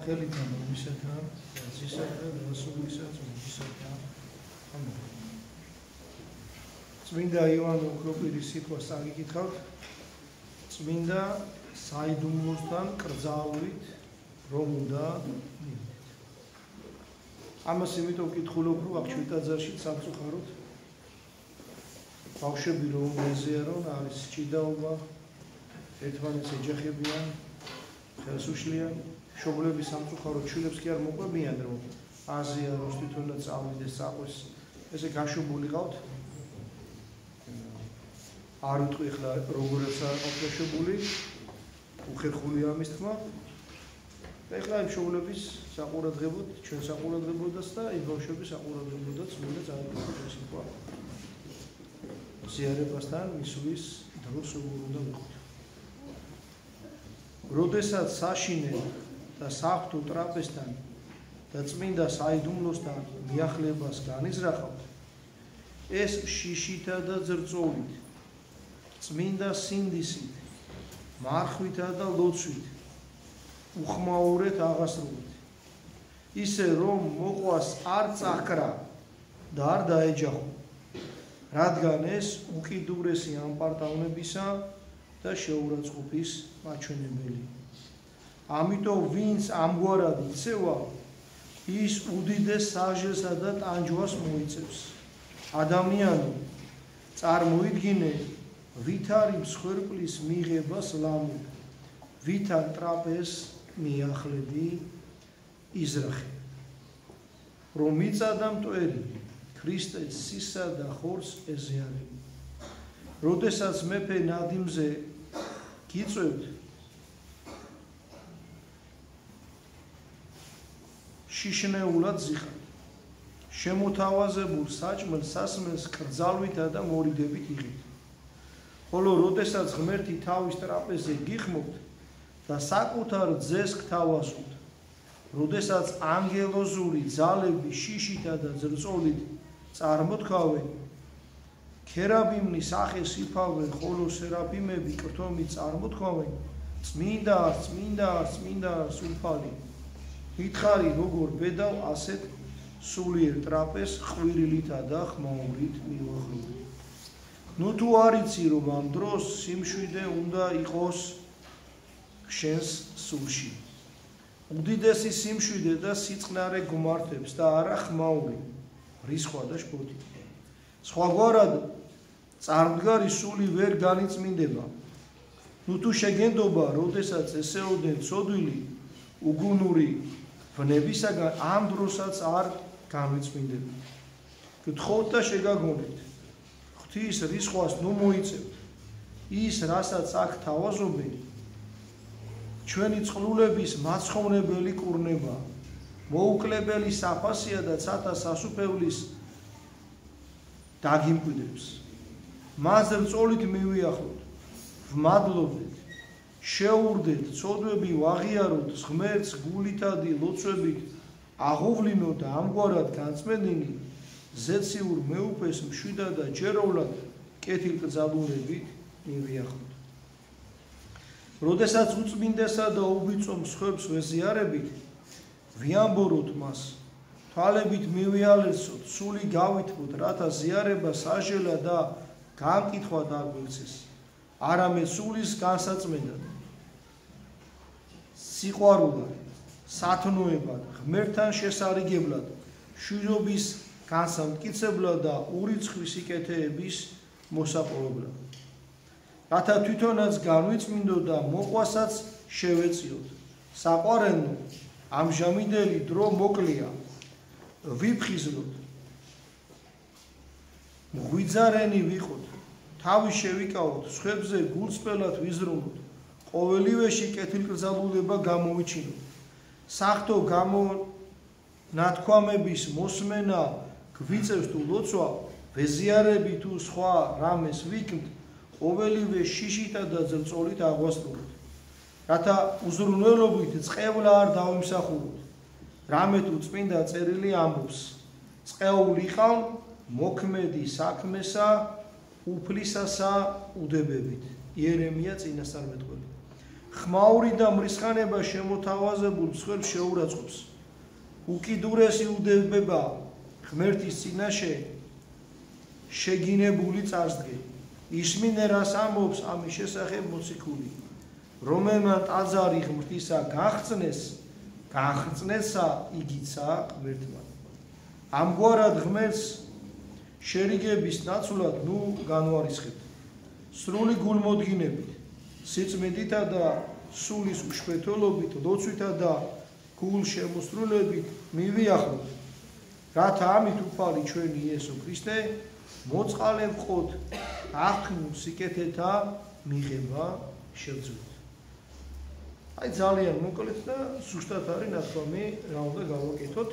ხელიდან მისათან, ზისათან, რასულისას, მისათან. წმინდა იოანე ოქროპირის სიტყვას წაგიკითხავთ. წმინდა საიდუმლოსთან კრძალვით რომ უნდა მივიდეთ. ამას იმიტომ ვკითხულობ, რომ აქ ჩვენთაძარში სამწუხაროდ ბავშვები რომ მეზიარონ, არის ჭიდაობა, ერთმანეთს ეჯახებიან, ხელს უშლიან, მშობლები სამწუხაროდ შვილებს კი არ მოყვებიან, რომ აზიაროს თვითონაც წავიდეს საყვეს. ესე გაშვებული ყავთ. არ ვიტყვი ახლა როგორაც არ ყოფილი, უხერხულია ამის თქმა. და ახლა იმ მშობლების საყურადღებოდ, ჩვენ საყურადღებოდაც და იმ ბავშვების საყურადღებოდაც უნდა წავიდეს ეს სიტყვა. ზიარებასთან მისვლის დროს როგორ უნდა ვიყოთ. როდესაც საშინელ და საღვთო ტრაპეზთან და წმინდა საიდუმლოსთან მიახლებას განიზრახავთ, ეს შიშითა და ძრწოლით, წმინდა სინდისით, მარხვითა და ლოცვით, უხმაურეთ აღასრულეთ, ისე რომ მოყვას არ წაჰკრა და არ დაეჯახო, რადგან ეს უკიდურესი ამპარტავნებისა და შეურაცხყოფის მაჩვენებელი. ამიტომ ვინც ამგვარად იცევა, ის უდიდეს საჟესა და ტანჯვას მოიწევს. ადამიანო, წარმოიდგინე, ვით არის მსხვერპლის მიღებას ლამი, ვითარ ტრაპეზს მიახლები იზრახე. რომ მიწადა მტვერი, ქრისტეს სისა და ხორცს ეზიარები. როდესაც მეფე ნადიმზე გიწევთ, შიშნეულად ზიხართ. შემოთავაზებულ საჭმელ სასმელს კრძალვითა და მორიდებით იღებთ. ხოლო როდესაც ღმერთი თავის ტრაპეზზე გიხმობთ და საკუთარ ძეს გთავაზობთ, როდესაც ანგელოზური ძალები შიშითა და ძრწოლით წარმოთქავენ, ქერაბიმის სახეს იფავენ, ხოლო სერაფიმები კრთომით წარმოთქავენ, წმინდა, წმინდა, წმინდა სულფალი. მითხარი როგორ ბედავ ასეთ სულიერ ტრაპეზს ყვირილითა და ხმაურით მივახლოვე. ნუ თუ არ იცი რომ ამ დროს სიმშვიდე უნდა იყოს შენს სულში. უდიდესი სიმშვიდე და სიწყნარე გმართებს და არა ხმაური, რისხვა და შფოთი. სხვაგვარად წარმდგარი სული ვერ განიწმინდება. ნუ თუ შეგენდობა, როდესაც ესეოდენ ცოდვილი უგუნური ვნებისაგან, ამ დროსაც არ განვიწმინდება. გთხოვთ და შეგაგონებთ. ღვთის რისხვას ნუ მოიწევთ. ის, რასაც აქ თავაზობენ, ჩვენი წყლულების მაცხოვნებელი კურნება, მოუკლებელი საფასია და ცათა სასუფევლის დაგიმკვიდრებს. მას რწოლით მივიახლოთ, ვმადლობდეთ, შეურდეთ, ცოდვები ვაღიაროთ, ღმერთს გულითადი ლოცვებით აღუვლინოთ და ამგვარად განწმენდინი ზეციურ მეუფეს მშვიდად და ჯეროვლად კეთილკრძალულებით მივიახლოთ. როდესაც უწმინდესა და უბიწო მსხვერპლს ვეზიარებით, ვიამბოროთ მას, თვალებით მივიალესოთ, სული გავითმოთ, რათა ზიარება საჟელა და განკითხვა დაგვეცეს, არამედ სულის განსაწმენდად, სიყვარულად, სათნოებად, ღმერთთან შესარიგებლად, შვიდობის განსამტკიცებლად და ურიცხვის სიკეთეების მოსაპოვებლად. რათა თვითონაც განვიწმინდოთ და მოყვასაც შევეციოთ. საყვარელო, ამჟამიდელი დრო მოკლია, ვიფხიზლოთ, მღვიძარენი ვიყოთ, თავი შევიკავოთ, სხვებზე გულწრფელად ვიზრუნოთ, ყოველივეში კეთილკრძალულება გამოვიჩინოთ. საღვთო გამონათქვამების მოსმენა გვიწევს თუ ლოცვა, ვეზიარები თუ სხვა რამეს ვიქმთ, ყოველივე შიშითა და ძრწოლით აღვასრულოთ. რათა უზრუნველობით წყევლა არ დავიმსახუროთ. რამე თუ წმინდა წერილი ამბობს, წყეული ხავ მოქმედი საქმესა უფლისასა უდებებით. იერემია წინასწარმეტყველი. ხმაური და მრისხანება შემოთავაზებულ მსხვერპლს შეურაცხყოფს. უკიდურესი უდევბება ღმერთის წინაშე შეგინებული წარსდგე. ისმინე რას ამბობს ამის შესახებ მოციქული, რომელმა ტაძარი ღმრთისა გახრწნესა იგიცა ღმერთმა. ამგვარად ღმერთს შერიგების ნაცვლად ნუ განვარისხებთ. სრული გულმოდგინებით, სიწმინდითა და სულის უშფეთელობით, ლოცვითა და გულშემოსრულებით მივიახლოთ, რათა ამით უფალი ჩვენი იესო ქრისტე მოწყალე ვყოთ აღქმულ სიკეთეთა მიღება შევძლებთ. აი ძალიან მოკლედ და სუსტად არის ნათქვამი, რა უნდა გავაკეთოთ.